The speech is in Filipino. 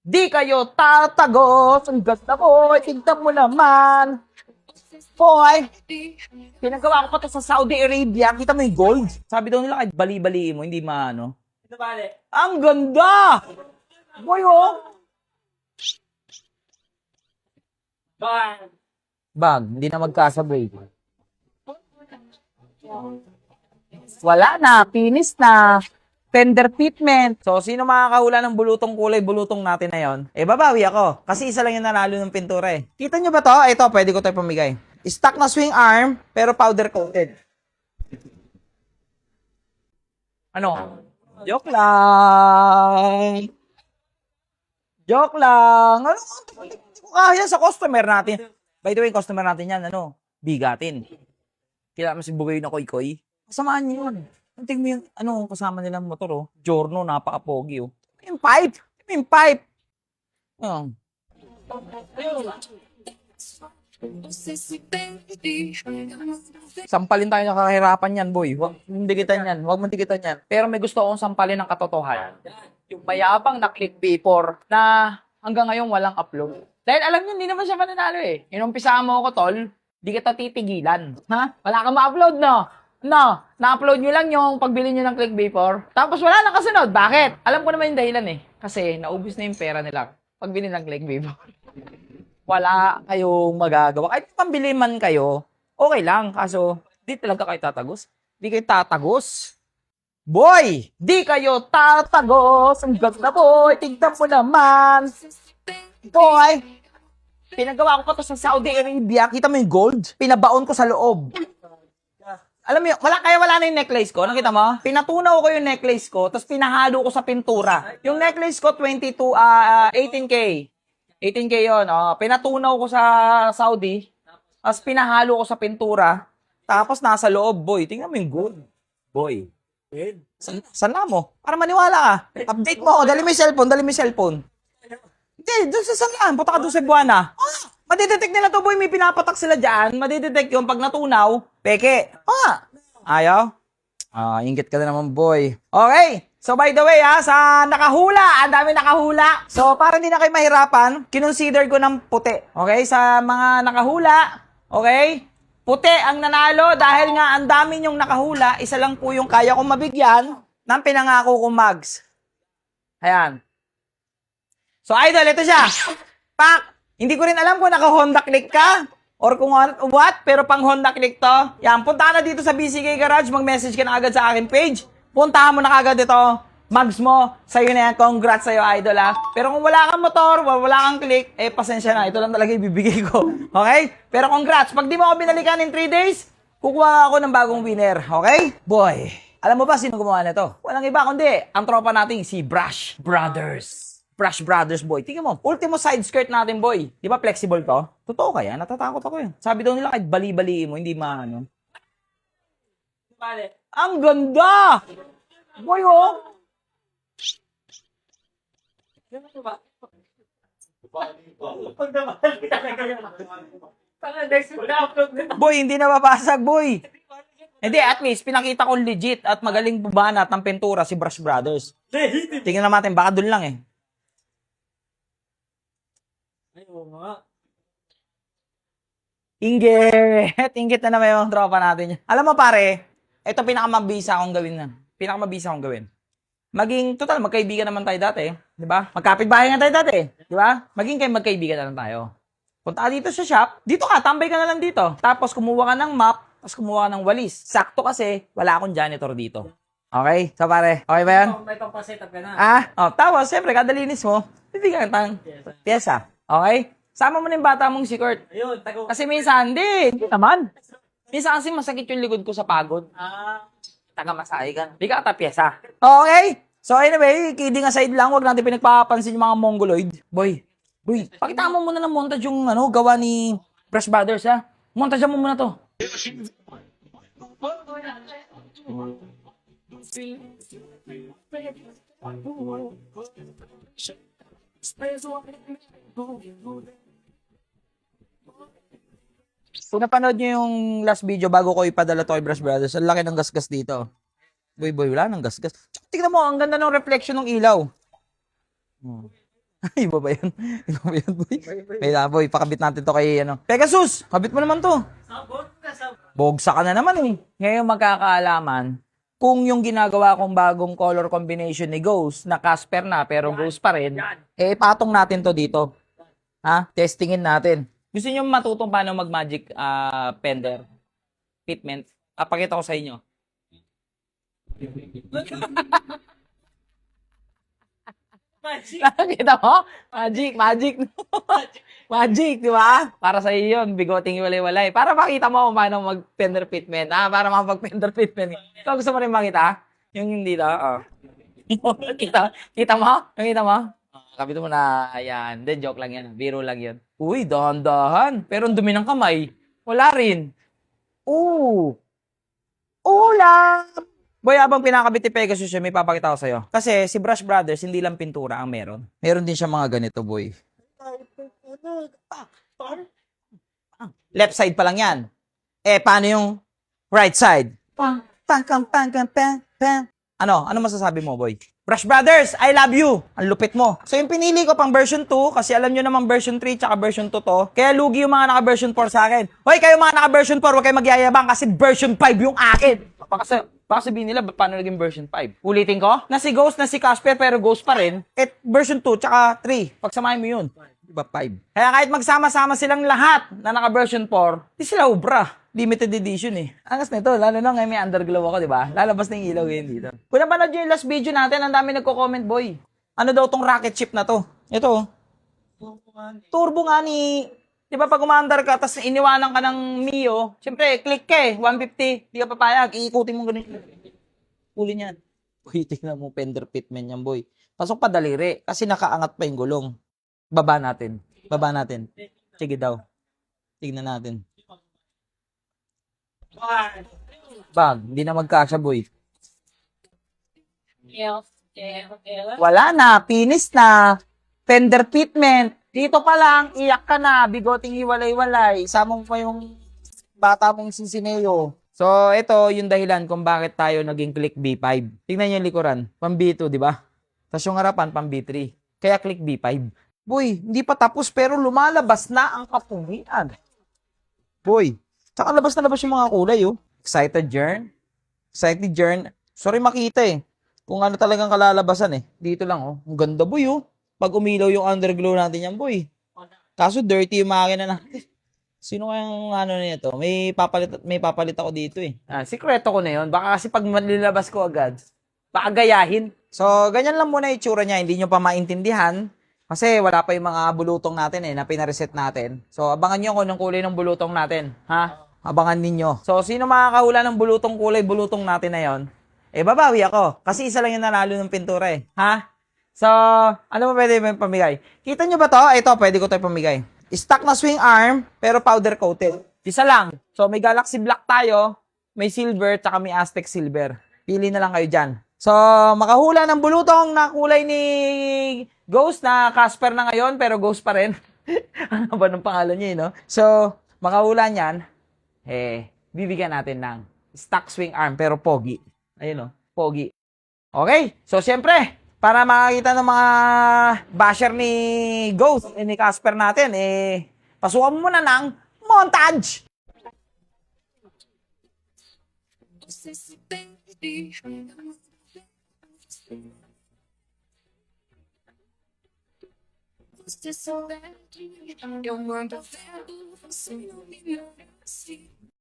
Di kayo tatagos. Ang ganda ko. Tignan mo naman. Boy, pinagawa ko pa to sa Saudi Arabia. Kita mo yung gold. Sabi daw nila kahit bali-bali mo, hindi maano. Ito bale. Ang ganda! Boy, oh. Bag, hindi na magkasabay. Wala na, finish na. Tender fitment. So, sino makakahula ng bulutong kulay bulutong natin na yon? Eh, babawi ako. Kasi isa lang yung nanalo ng pintura eh. Kita nyo ba to? Ito, pwede ko tayo pamigay. Stock na swing arm, pero powder coated. Ano? Joke lang. Joke lang. Ano? Hindi ko kaya sa customer natin. By the way, customer natin yan, ano? Bigatin. Kailangan mo si Bugay na koy-koy. Kasamaan niyo yun. Tingnan mo yung, ano, kasama nilang motor, oh. Giorno, napaka-pogi, oh. Yung pipe! Yung pipe! Oh. Sampalin tayo ng kakahirapan yan, boy. Huwag mong dikitan yan. Huwag mong dikitan yan. Pero may gusto akong sampalin ng katotohanan. Yung mayabang na click paper na hanggang ngayon walang upload. Dahil alam niyo, hindi naman siya mananalo eh. Inumpisahan mo ako, tol. Di kita titigilan. Ha? Wala kang ma-upload, no? No, na-upload nyo lang yung pagbili nyo ng click paper. Tapos wala nang kasunod. Bakit? Alam ko naman yung dahilan eh. Kasi naubos na yung pera nila pagbili ng click paper. Wala kayong magagawa. Kahit pambili man kayo, okay lang. Kaso, di talaga kayo tatagos. Di kayo tatagos. Boy! Di kayo tatagos. Ang ganda, boy. Tignan mo naman. Boy! Pinagawa ko pa to sa Saudi Arabia. Kita mo yung gold? Pinabaon ko sa loob. Alam mo, wala na yung necklace ko. Nakita mo? Pinatunaw ko yung necklace ko, tapos pinahalo ko sa pintura. Yung necklace ko, 18K. 18K yun. Pinatunaw ko sa Saudi, tapos pinahalo ko sa pintura, tapos nasa loob, boy. Tingnan mo yung gold. Boy. Sana mo? Para maniwala ka. Update mo ako. Dali mo yung cellphone. Hindi, doon sa Sanlaan. Punta ka doon sa Buwana. Madidetect nila to, boy. May pinapatak sila dyan. Madidetect yung pag natunaw, peke. Ayaw? Inggit ka na naman, boy. Okay. So, by the way, sa nakahula. Ang dami nakahula. So, para hindi na kayo mahirapan, kinonsider ko ng puti. Okay? Sa mga nakahula, okay? Puti ang nanalo dahil nga ang dami nyong nakahula. Isa lang po yung kaya kong mabigyan ng pinangako kong mags. Ayan. So, idol, ito siya. Pak! Hindi ko rin alam kung naka-Honda Click ka or kung what, pero pang Honda Click to. Yan, punta ka na dito sa BCK Garage, mag-message ka na agad sa aking page. Puntahan mo na agad ito. Mags mo, sa'yo na yan. Congrats sa'yo, idol, ha. Pero kung wala kang motor, wala kang click, pasensya na. Ito lang talaga ibibigay ko. Okay? Pero congrats. Pag di mo ako binalikan in 3 days, kukuha ako ng bagong winner. Okay? Boy, alam mo ba sino gumawa nito? Walang iba kundi ang tropa nating si Brush Brothers. Brush Brothers, boy. Tingnan mo. Ultimo side skirt natin, boy. Di ba flexible to? Totoo kaya? Natatakot ako yun. Sabi daw nila kahit bali-bali mo, hindi maano. Ang ganda! Boy, oh! Boy, hindi na mapasag, boy. Hindi, at least, pinakita ko legit at magaling bubanat ng pintura si Brush Brothers. Tingnan natin, baka dun lang eh. Inggit na naman yung tropa natin. Alam mo pare, ito pinakamabisa akong gawin na. Pinakamabisa akong gawin. Maging, total, magkaibigan naman tayo dati. Di ba? Magkapit-bahay nga tayo dati. Di ba? Maging kayo magkaibigan na lang tayo. Punta ka dito sa shop, dito ka, tambay ka na lang dito. Tapos kumuha ka ng map, tapos kumuha ka ng walis. Sakto kasi, wala akong janitor dito. Okay? So pare, okay ba yan? May pampasetup ka na. Tapos, siyempre, kada linis mo, bibigyan ka ng pyesa. Okay? Sama mo na yung bata mong si Kurt. Ayun, tago. Kasi minsan, hindi naman. Minsan kasi masakit yung likod ko sa pagod. Taga-masahe ka. Hindi ka katapyesa. Okay? So anyway, kidding aside lang, wag natin pinagpapansin yung mga mongoloid. Boy, pakita mo muna ng montage yung gawa ni Brush Brothers, ha? Montage mo muna to. Kung napanood nyo yung last video bago ko ipadala to kay Brush Brothers, ang laki ng gasgas dito. Boy, wala nang gasgas. Tsaka tignan mo, ang ganda ng reflection ng ilaw. Iba ba yun? Iba ba yun, boy? Wait lang, boy. Pakabit natin to kay, ano. Pegasus! Kabit mo naman to. Bogsa ka na naman, eh. Ngayon magkakaalaman kung yung ginagawa kong bagong color combination ni Ghost, na Casper na, pero Ghost pa rin, eh, patong natin to dito. Ha? Testingin natin. Gusto niyo matutong paano mag-magic fender fitment? Pakita ko sa inyo. Nakita mo? Magic. Magic, di ba? Para sa iyo yun, bigoting iwalay-walay. Para makita mo kung paano mag-fender fitment. Para makapag-fender fitment. Ito, gusto mo rin makita? Yung hindi dito, kita mo? Nakita mo? Kapito mo na, ayan. Hindi, joke lang yan. Biro lang yun. Uy, dahan-dahan. Pero ang dumi ng kamay. Wala rin. Ooh. Ulam! Boy, abang pinakabit ni Pegasus siya, may papakita ko sa'yo. Kasi si Brush Brothers, hindi lang pintura ang meron. Meron din siya mga ganito, boy. Left side pa lang yan. Paano yung right side? Ano masasabi mo, boy? Brush Brothers, I love you! Ang lupit mo. So yung pinili ko pang version 2, kasi alam nyo naman version 3 tsaka version 2 to, kaya lugi yung mga naka-version 4 sa akin. Hoy, kayo mga naka-version 4, huwag kayo magyayabang kasi version 5 yung akin. Baka sabihin nila, paano naging version 5? Ulitin ko, na si Ghost, na si Casper, pero Ghost pa rin, version 2 tsaka 3. Pagsamahin mo yun. Diba 5? Kaya kahit magsama-sama silang lahat na naka-version 4, di sila ubra. Limited edition eh. Angas nito, lalo na ngayon may underglow ako, di ba? Lalabas na yung ilaw ngayon dito. Kung napanood nyo yung last video natin, ang dami nagko-comment, boy. Ano daw tong rocket ship na to? Ito. Turbo nga ni... Di ba pag umandar ka, tapos iniwanan ka ng Mio, syempre, click ka eh, 150, di ka papayag, iikutin mo ganun. Uli niyan. Boy, tingnan mo, fender fitment yan, boy. Pasok pa daliri, kasi nakaangat pa yung gulong. Baba natin. Sige daw. Tignan natin. Hindi na magkasya, boy. Wala na, finish na. Fender fitment. Dito pa lang, iyak ka na, bigoting hiwalay-walay. Sama mo pa yung bata mong Sinsineo. So, ito yung dahilan kung bakit tayo naging click B5. Tingnan niyo yung likuran. Pang B2, di ba? Tapos yung harapan, pang B3. Kaya click B5. Boy, hindi pa tapos pero lumalabas na ang kapugian. Boy, tsaka labas na labas yung mga kulay, oh. Excited Jern. Sorry makita eh. Kung ano talagang kalalabasan eh. Dito lang, oh. Ang ganda, boy, oh. Pag umilaw yung underglow natin yan, boy. Kaso dirty yung makina natin. Sino kayang ano nito? May papalit ako dito eh. Sikreto ko na yun. Baka kasi pag manilabas ko agad, baka gayahin. So, ganyan lang muna itsura niya. Hindi nyo pa maintindihan. Kasi wala pa yung mga bulutong natin eh, na pinareset natin. So, abangan nyo kung anong kulay ng bulutong natin. Ha? Abangan ninyo. So, sino makakahula ng bulutong natin na yon? Babawi ako. Kasi isa lang yung nanalo ng pintura eh. Ha? So, ano ba pwede yung pamigay? Kita nyo ba to? Ito, pwede ko tayo pamigay. Stock na swing arm, pero powder coated. Isa lang. So, may Galaxy Black tayo, may silver, tsaka may Aztec silver. Pili na lang kayo dyan. So, makahula ng bulutong na kulay ni Ghost na Casper na ngayon, pero Ghost pa rin. Ano ba ng pangalan niya, no? So, makahula niyan, bibigyan natin ng stock swing arm, pero pogi. Ayun, no? Pogi. Okay, so siyempre, para makakita ng mga basher ni Ghost, ni Casper natin, pasukan mo muna ng montage!